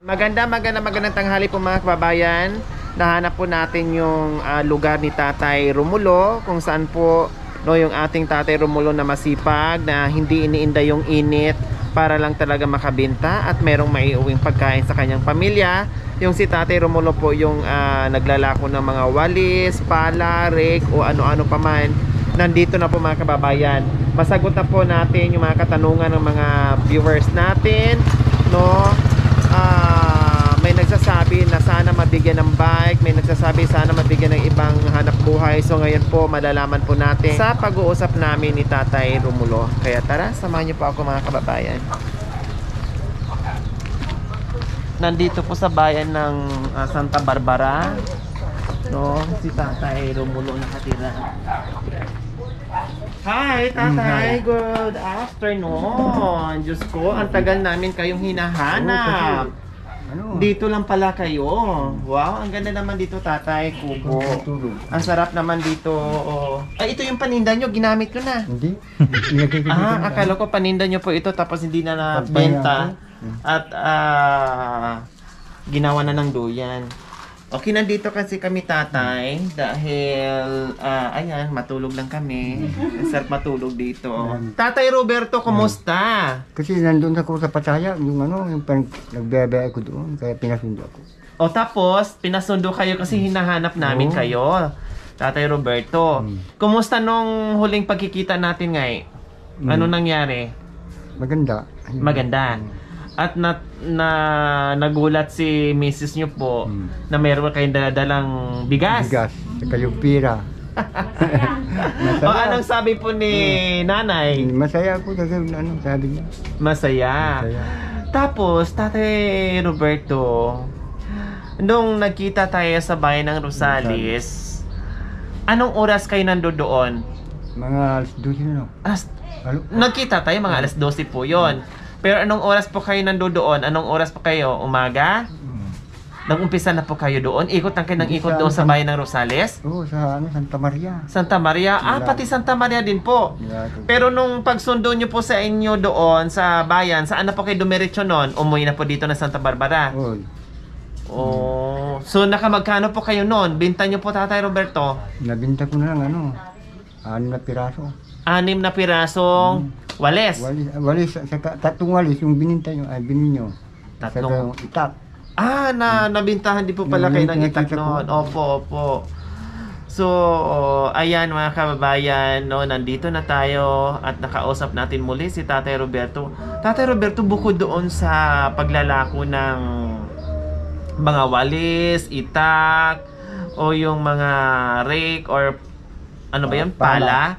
Magandang tanghali po mga kababayan. Nahanap po natin yung lugar ni Tatay Romulo, kung saan po yung ating Tatay Romulo na masipag, na hindi iniinda yung init para lang talaga makabenta at merong maiuwing pagkain sa kanyang pamilya. Yung si Tatay Romulo po yung naglalako ng mga walis, pala, rake o ano-ano pa man. Nandito na po mga kababayan. Masagot na po natin yung mga katanungan ng mga viewers natin, no? May nagsasabi na sana mabigyan ng bike, may nagsasabi sana mabigyan ng ibang hanap buhay. So ngayon po malalaman po natin sa pag-uusap namin ni Tatay Romulo. Kaya tara, samahan niyo po ako mga kababayan. Nandito po sa bayan ng Santa Barbara, no, si Tatay Romulo nakatira. Hi, Tatay. Good afternoon. Diyos ko, ang tagal namin kayong hinahanap. Dito lang pala kayo. Wow, ang ganda naman dito, Tatay. Kubo. Ang sarap naman dito. Ay, ito yung paninda nyo. Ginamit ko na. Hindi. Akala ko paninda nyo po ito tapos hindi na nabenta. At ginawa na ng duyan. Okay, nandito kasi kami, Tatay, dahil, ayan, matulog lang kami. Sarap matulog dito. Tatay Roberto, kumusta? Kasi nandun ako sa Pataya, yung nagbebe ako doon, kaya pinasundo ako. O tapos, pinasundo kayo kasi hinahanap namin kayo, Tatay Roberto. Kumusta nung huling pagkikita natin ngay? Ano nangyari? Maganda. Maganda. At nagulat si Mrs. nyo po na meron kayong daladalang bigas. Bigas, saka yung pira. O anong sabi po ni nanay? Masaya ako kasi sabi niya. Masaya. Tapos, Tatay Roberto, nung nagkita tayo sa bayan ng Rosales, anong oras kayo nandoon? Mga alas 12 na. Nagkita tayo mga alas 12 po yon. Pero anong oras po kayo nandoon? Anong oras po kayo? Umaga? Nag-umpisa na po kayo doon? Ikot lang kayo ng ikot doon sa bayan ng Rosales? Oo, sa Santa Maria. Santa Maria? Pati Santa Maria din po. Pero nung pagsundo nyo po sa inyo doon sa bayan, saan na po kayo dumiretso noon? Umuwi na po dito na Santa Barbara? Oo. So nakamagkano po kayo noon? Binta nyo po, Tatay Roberto? Nabinta ko na lang 6 na piraso. 6 na pirasong wales. Walis, saka tatlong walis yung bininta nyo, binin nyo. Tatlong itak. Nabintahan din po pala kayo ng itak noon. Opo. So, ayan mga kababayan, no, nandito na tayo at nakausap natin muli si Tatay Roberto. Tatay Roberto, bukod doon sa paglalako ng mga walis, itak, o yung mga rake or ano ba yan, pala,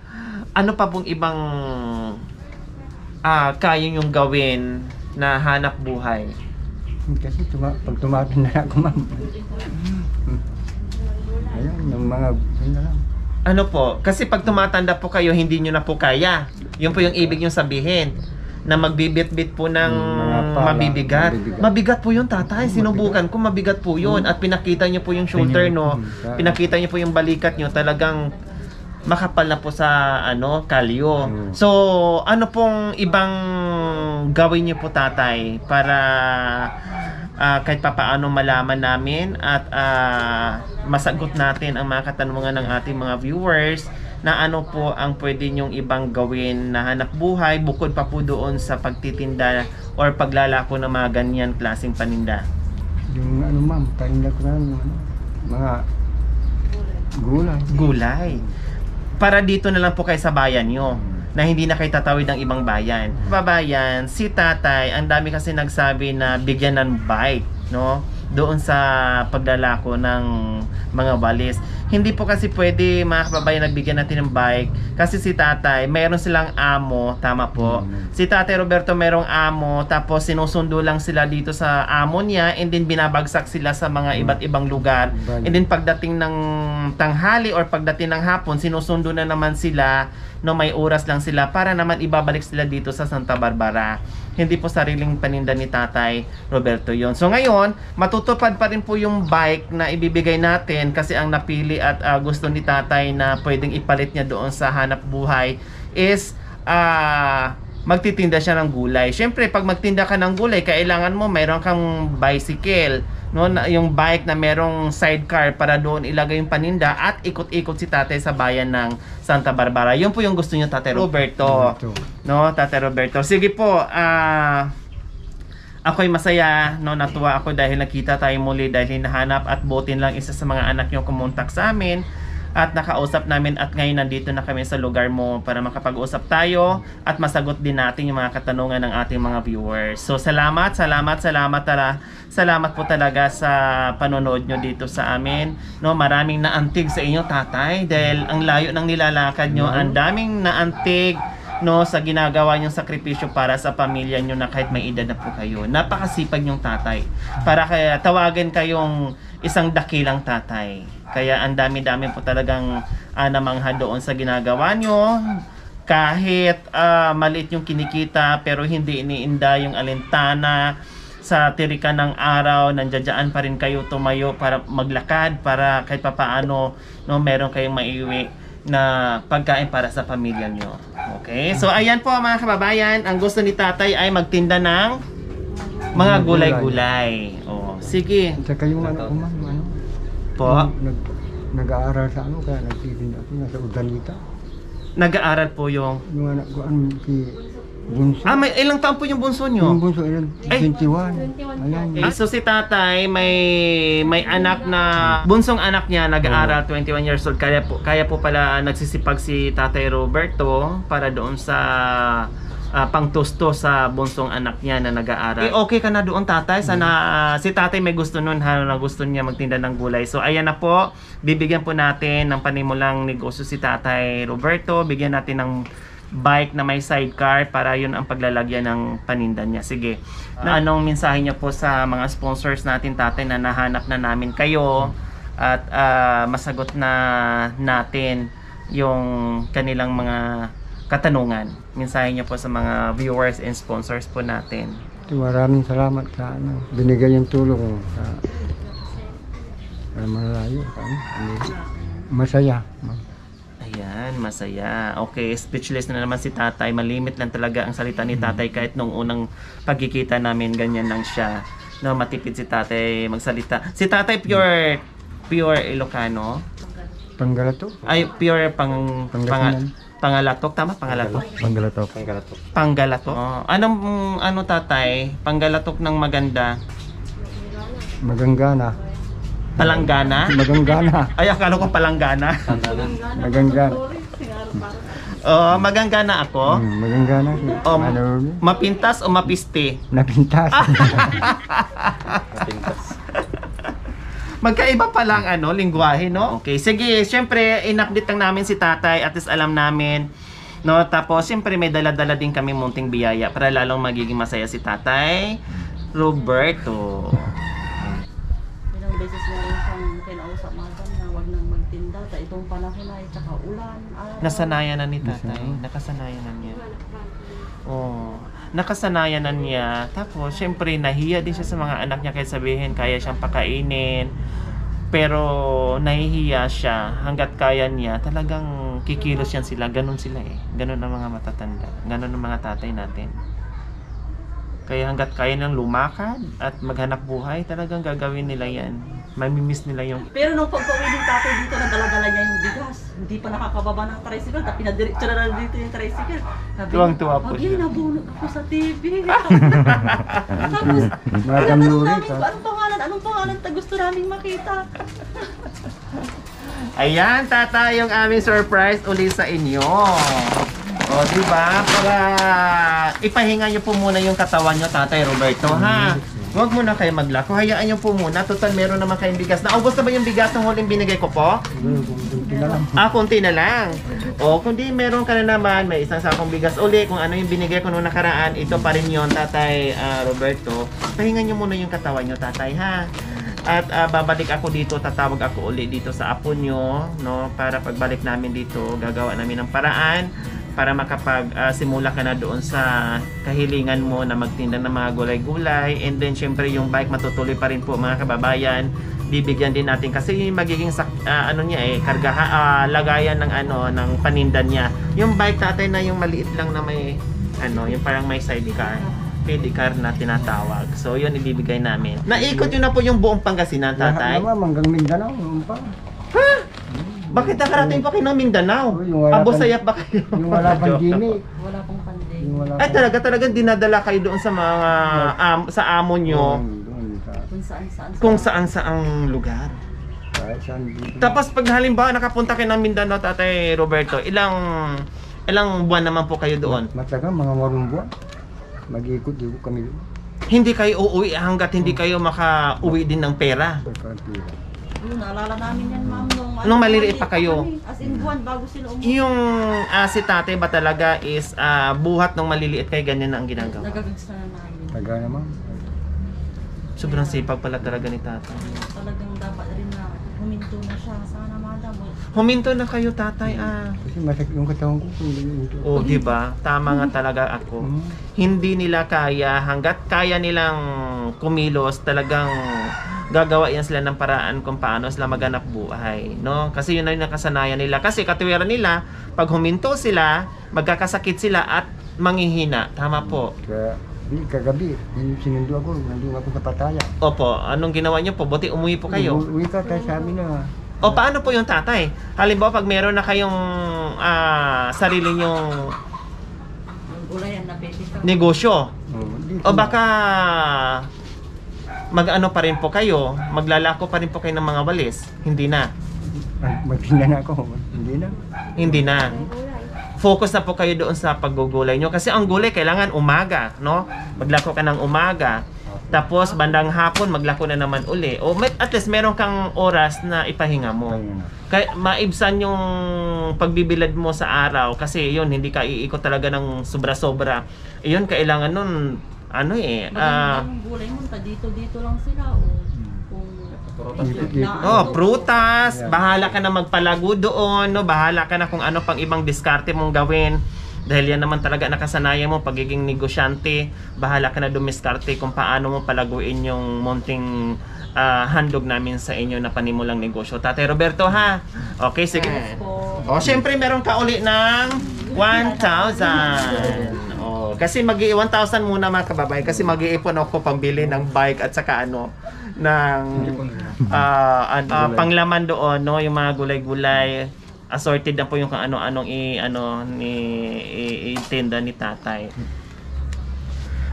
ano pa pong ibang kaya yung gawin na hanap buhay? Kasi pag tumatin na ako, ma'am. Ayan, yung mga na lang. Ano po? Kasi pag tumatanda po kayo, hindi nyo na po kaya. Yun po yung ibig nyo sabihin. Na magbibit-bit po ng mabibigat. Mabigat po yun, Tatay. Sinubukan ko, mabigat po yun. At pinakita nyo po yung shoulder, no? Pinakita nyo po yung balikat nyo. Talagang makapal na po sa kalyo. So, ano pong ibang gawin niyo po, Tatay, para kahit papaano malaman namin at masagot natin ang mga katanungan ng ating mga viewers na ano po ang pwede niyong ibang gawin na hanap buhay bukod pa po doon sa pagtitinda or paglalako ng mga ganyan klaseng paninda? Yung ma'am, paninda ko na mga gulay. Para dito na lang po kayo sa bayan nyo, na hindi na kayo tatawid ng ibang bayan. Babayan, si Tatay, ang dami kasi nagsabi na bigyan ng bike, no? Doon sa paglalako ng mga walis. Hindi po kasi pwede mga kababayan nagbigyan natin ng bike kasi si Tatay, mayroon silang amo, tama po. Si Tatay Roberto mayroong amo, tapos sinusundo lang sila dito sa amo niya and then binabagsak sila sa mga iba't ibang lugar. And then pagdating ng tanghali or pagdating ng hapon, sinusundo na naman sila, no, may oras lang sila para naman ibabalik sila dito sa Santa Barbara. Hindi po sariling paninda ni Tatay Roberto yon. So ngayon, matutupad pa rin po yung bike na ibibigay natin kasi ang napili at gusto ni Tatay na pwedeng ipalit niya doon sa hanap buhay is magtitinda siya ng gulay. Siyempre, pag magtinda ka ng gulay, kailangan mo mayroon kang bicycle, no, yung bike na merong sidecar para doon ilagay yung paninda at ikot-ikot si tatay sa bayan ng Santa Barbara. Yun po yung gusto niyo, Tatay Roberto. No, Tatay Roberto. Sige po, ako'y masaya, no, natuwa ako dahil nakita tayo muli dahil hinahanap at butin lang isa sa mga anak niyo kumontak sa amin at nakausap namin at ngayon nandito na kami sa lugar mo para makapag-usap tayo at masagot din natin yung mga katanungan ng ating mga viewers. So salamat po talaga sa panonood nyo dito sa amin. No, maraming naantig sa inyo, tatay, dahil ang layo ng nilalakad nyo, ang daming naantig, no, sa ginagawa nyong sakripisyo para sa pamilya nyo na kahit may edad na po kayo. Napakasipag nyong tatay. Para kaya tawagan kayong isang dakilang tatay. Kaya ang dami-dami po talagang namangha doon sa ginagawa nyo. Kahit maliit yung kinikita pero hindi iniinda yung alintana sa tirikan ng araw, nandiyan pa rin kayo tumayo para maglakad para kahit papaano, no, meron kayong maiuwi na pagkain para sa pamilya nyo. Okay? So ayan po mga kababayan, ang gusto ni tatay ay magtinda ng mga gulay-gulay. Oh, sige. At saka yung ano, Po? Nag-aaral sa ano, kaya nagtitinda ako, nasa Udalita. Nag-aaral po yung... Yung anak ko, si Bunso. may ilang taon po yung bunso nyo? Yung Bunso, ilan? 21. Ayan. So si tatay may anak na bunsong anak niya nag-aaral 21 years old. Kaya po pala nagsisipag si Tatay Roberto para doon sa pangtusto sa bunsong anak niya na nag-aaral. Okay ka na doon, tatay? Sana si tatay may gusto nun na gusto niya magtinda ng gulay. So ayan na po, bibigyan po natin ng panimulang negosyo si Tatay Roberto. Bigyan natin ng bike na may sidecar para yun ang paglalagyan ng paninda niya. Sige. Anong mensahe niya po sa mga sponsors natin, tatay, na nahanap na namin kayo at masagot na natin yung kanilang mga katanungan. Mensahe niyo po sa mga viewers and sponsors po natin. Maraming salamat sa ano, binigay yung tulong sa malayo. Masaya. Ayan, masaya. Okay, speechless na naman si tatay. Malimit lang talaga ang salita ni tatay kahit nung unang pagkikita namin, ganyan lang siya. No, matipid si tatay magsalita. Si tatay pure Ilocano. Panggalato? Ay, pure Pangalatok, tama? Pangalatok. Panggalatok. Oh, ano tatay? Panggalatok ng maganda. Maganggana. Palanggana? Maganggana. Ay, akala ko palanggana. Maganggana. Oh, maganggana ako. Maganggana. Mapintas o mapiste? Napintas. Magkaiba pa lang lingwahe, no? Okay, sige, syempre in-update lang namin si tatay at least alam namin, no? Tapos syempre may dala-dala din kami munting biyaya para lalong magiging masaya si Tatay Roberto. Ilang beses na rin siyang kinausap, madam, na wag nang magtinda sa itong panahon ay tsaka ulan, araw. Nasanayan na ni tatay, nakasanayan na niya. Oh, nakasanayan na niya. Tapos, syempre, nahiya din siya sa mga anak niya kahit sabihin kaya siyang pakainin. Pero, nahihiya siya. Hanggat kaya niya, talagang kikilos yan sila. Ganun sila eh. Ganun ang mga matatanda. Ganun ang mga tatay natin. Kaya hanggat kaya nilang lumakad at maghanap buhay, talagang gagawin nila yan. Mamimiss nila yung... Pero nung pagpauwi ng tatay dito, nagdala-dala niya yung bigas. Hindi pa nakakababa ng tricycle, tapos pinadiretso na dito yung tricycle. Tuwang-tuwa po siya. Nabunod ako sa TV. Tapos, tinanong namin ko, anong pangalan ta gusto naming makita. Ayan, tata, yung aming surprise uli sa inyo. O, diba? Para ipahinga nyo po muna yung katawan nyo, Tatay Roberto, ha? Huwag muna kayo maglako. Hayaan nyo po muna. Total, meron naman kayong bigas. Naubos na ba yung bigas ng huling binigay ko po? Konti na lang. O, kundi meron ka na naman, may isang sakong bigas uli. Kung ano yung binigay ko noong nakaraan, ito pa rin yun, Tatay Roberto. Pahingan nyo muna yung katawan nyo, Tatay, ha? At babalik ako dito, tatawag ako uli dito sa apo nyo, no? Para pagbalik namin dito, gagawa namin ng paraan para makapag-simula ka na doon sa kahilingan mo na magtinda ng mga gulay-gulay. And then syempre yung bike matutuloy pa rin po, mga kababayan. Bibigyan din natin kasi magiging lagayan ng ng paninda niya. Yung bike, tatay, na yung maliit lang na may ano, yung parang may sidecar. Pedicar na tinatawag. So, yun ibibigay namin. Naikot yun na po yung buong Pangasinan, tatay. Lahat naman, hanggang Mindanao. Yung pa. Bakit nakarating pa kayo ng Mindanao? Yung wala Abo pang- sayap ba kayo? Yung wala pang Joke gimmick. lang po. Wala pong panding. Yung wala Ay, talagang dinadala kayo doon sa mga, sa amo nyo. Doon, Kung saan. Kung saan-saang lugar. kahit saan dito. Tapos pag halimbawa nakapunta kayo ng Mindanao, Tatay Roberto, ilang buwan naman po kayo doon? Matagal, mga 8 buwan. Mag-ikot-ikot kami doon. Hindi kayo uuwi hanggat hindi kayo makauwi din ng pera. Pagkatira. Yun, naalala namin yan, ma'am. Nung maliliit pa kayo. kami. As in, buwan bago sila umuwi. Yung si tatay ba talaga is buhat ng maliliit kay ganyan na ang ginagawa? Nagagags na namin. Taga naman. Sobrang sipag pala talaga ni tatay. Talagang dapat rin na huminto na siya. Sana madam. Huminto na kayo, tatay. Kasi masakit yung katawan ko. Kung ito. Oh, di ba? Tama nga talaga ako. Hindi nila kaya, hanggat kaya nilang kumilos, talagang gagawa yan sila ng paraan kung paano sila maganap buhay, no? Kasi yun na yung nakasanayan nila. Kasi katuwiran nila, pag huminto sila, magkakasakit sila at manghihina. Tama po. Kaya, kagabi, sinundo ako. Nandun ako sa Pataya. Opo, anong ginawa niyo po? Buti umuwi po kayo. Uwi ka, tayo sabi na. O paano po yung tatay? Halimbawa pag meron na kayong sarili nyong Yung gulayan na pwede ka. negosyo, Dito o baka mag-ano pa rin po kayo, maglalako pa rin po kayo ng mga walis, hindi na. Magtinda na ako. Hindi na. Hindi na. Focus na po kayo doon sa paggugulay nyo. Kasi ang gulay kailangan umaga, no? Maglako ka ng umaga. Tapos bandang hapon maglako na naman uli. O at least meron kang oras na ipahinga mo. Kaya maibsan yung pagbibilad mo sa araw kasi yun hindi ka iikot talaga ng sobra-sobra. Yun kailangan nun ano Magandang gulay mo, dito lang sila. O kung prutas, bahala ka na magpalago doon, no? Bahala ka na kung ano pang ibang diskarte mong gawin. Dahil yan naman talaga nakasanayan mo pagiging negosyante, bahala ka na dumiskarte kung paano mo palaguin yung munting handog namin sa inyo na panimulang negosyo. Tatay Roberto, ha? Okay, sige. O, syempre meron ka uli ng 1,000. O, kasi mag-1,000 muna mga kababay kasi mag-iipon ako pambili ng bike at saka ng panglaman doon, no? Yung mga gulay-gulay. Assorted na po yung kung ano-anong itinda ni tatay.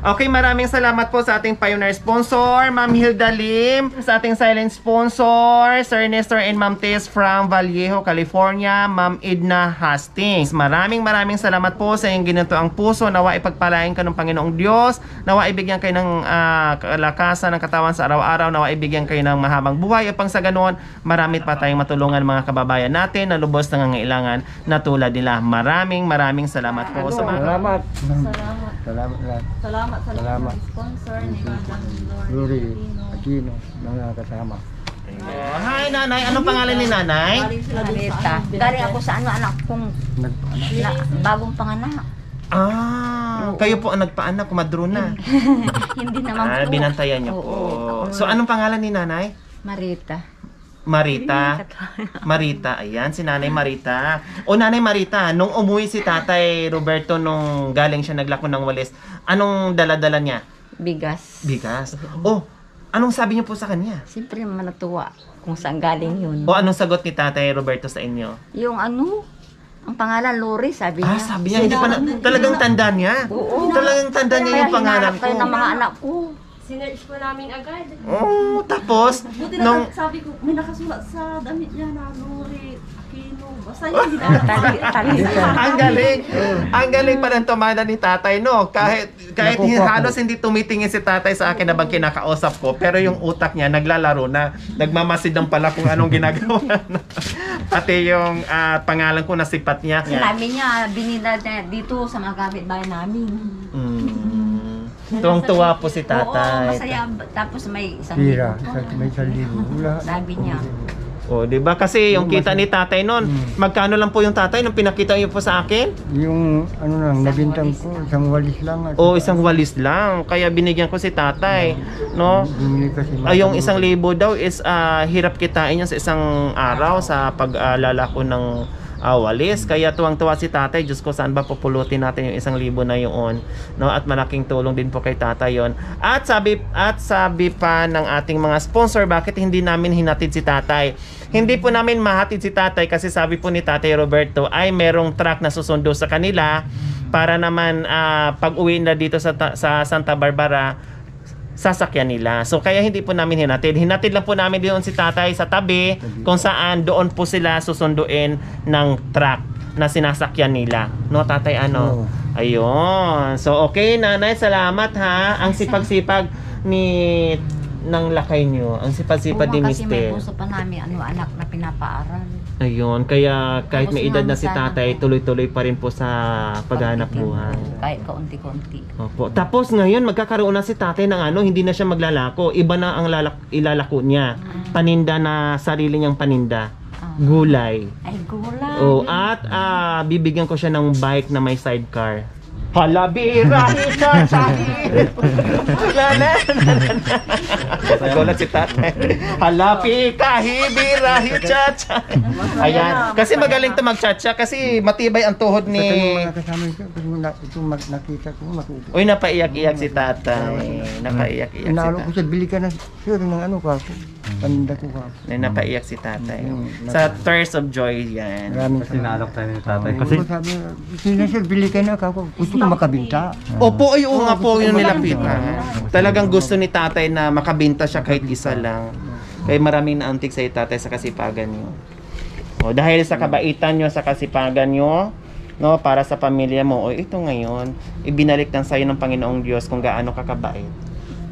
Okay, maraming salamat po sa ating pioneer sponsor, Ma'am Hilda Lim, sa ating silent sponsor, Sir Nestor and Ma'am Tess from Vallejo, California, Ma'am Edna Hastings. Maraming salamat po sa iyong ginito ang puso. Nawa ipagpalain ka ng Panginoong Diyos. Nawa ibigyan kayo ng kalakasan ng katawan sa araw-araw. Nawa ibigyan kayo ng mahabang buhay. Upang sa ganoon, marami pa tayong matulungan mga kababayan natin na lubos na nangangailangan na tulad nila. Maraming salamat po. So, Salamat. Salamat. Salamat. Salamat sa sponsor ni Madam Lori Aquino. Aquino, mga kasama. Hi nanay, anong pangalan ni nanay? Galing sila dun sa Marita. amin. Galing ako sa anak kong bagong panganak. Kayo po ang nagpaanak, kumadrona. Hindi naman po. Binantayan niyo po. So anong pangalan ni nanay? Marita. Marita, ayan, si Nanay Marita. O Nanay Marita, nung umuwi si Tatay Roberto nung galing siya naglako ng walis, anong dala-dala niya? Bigas. Bigas. Oh, anong sabi niyo po sa kanya? Siyempre naman natuwa kung saan galing yun. O anong sagot ni Tatay Roberto sa inyo? Yung ang pangalan Lori, sabi niya. Sabi niya, hindi pa talagang tanda niya. Oo. Talagang tanda niya yung pangalan ko. Kaya ng mga anak ko. Sinerge po namin agad. Oh, tapos, Buti na nung... sabi ko, may nakasulat sa damit niya na Lori Aquino. Basta yun, hindi Tali. Ang galing pa ng tumada ni tatay, no? Kahit halos hindi tumitingin si tatay sa akin habang kinakausap ko, pero yung utak niya naglalaro na, nagmamasidang pala kung anong ginagawa na. Pati yung pangalan ko nasipat niya. Sinabi niya, binila niya dito sa mga gamit bahay namin. Tuwang-tuwa po si Oo, tatay. masaya. Tapos may isang Pira, libo. may 1,000. Wala. Sabi niya. O, di ba? Kasi yung kita ni tatay noon, magkano lang po yung tatay nung pinakita niyo po sa akin? Yung nabintang ko, isang walis lang. O, isang walis lang. Kaya binigyan ko si tatay, no? Bumili kasi Yung 1,000 daw is hirap kitain niya sa isang araw sa paglalako ng walis. Kaya tuwang-tuwa si tatay. Diyos ko, saan ba pupulutin natin yung 1,000 na yun, no? At malaking tulong din po kay tatay yon. At sabi pa ng ating mga sponsor, bakit hindi namin hinatid si tatay? Hindi po namin mahatid si tatay kasi sabi po ni Tatay Roberto ay merong truck na susundo sa kanila para naman pag uwi na dito sa Santa Barbara, sasakyan nila. So kaya hindi po namin hinatid. Hinatid lang po namin doon si tatay sa tabi kung saan doon po sila susunduin ng truck na sinasakyan nila. No, tatay, ano? Ayun. So okay, nanay, salamat ha. Ang sipag-sipag ng lakay nyo. Ang sipag-sipag ni Kasi may Mister. puso pa namin anak na pinapaaral. Ayun, kaya kahit Tapos may edad na si sana tatay, po. tuloy-tuloy pa rin po sa paghahanap buhay. Kahit kaunti-kaunti. Opo. Tapos ngayon magkakaroon na si tatay ng hindi na siya maglalako. Iba na ang ilalako niya. Paninda na sarili niyang paninda. Gulay. Ay, gulay. Oh, at bibigyan ko siya ng bike na may sidecar. Halabira, hichachahi. Nagulat si tatay. Halapi kahibira, hichachahi. Ayan. Kasi magaling to magchacha kasi matibay ang tuhod Ito yung ni... mga kasama ko, itong nakita ko, matuto. Uy, napaiyak-iyak si tatay. Napaiyak-iyak si Inaalo ko tatay. siya, bili ka na, sir, ng ano ka ako. Paninda ko ka ako. Napaiyak si tatay. Sa Thirst of Joy yan. Maraming Sinalok tayo ni tatay. Kasi Kasi sabi, sige sir, bili ka na ako. Gusto ko makabinta. Opo, ay oo nga po yung nilapitan. Talagang gusto ni tatay na makabinta siya kahit isa lang. Kaya maraming naantik sa tatay sa kasipagan niyo. O, dahil sa kabaitan niyo, sa kasipagan niyo, no, para sa pamilya mo, o ito ngayon, ibinalik ng sayo ng Panginoong Diyos kung gaano ka kabait.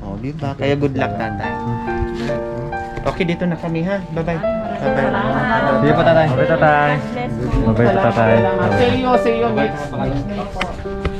O, di ba? Kaya good luck, tatay. Okay, dito na kami ha. Bye-bye. Bye-bye. Sige po tatay. Mabait tatay. Mabait tatay. See you next week.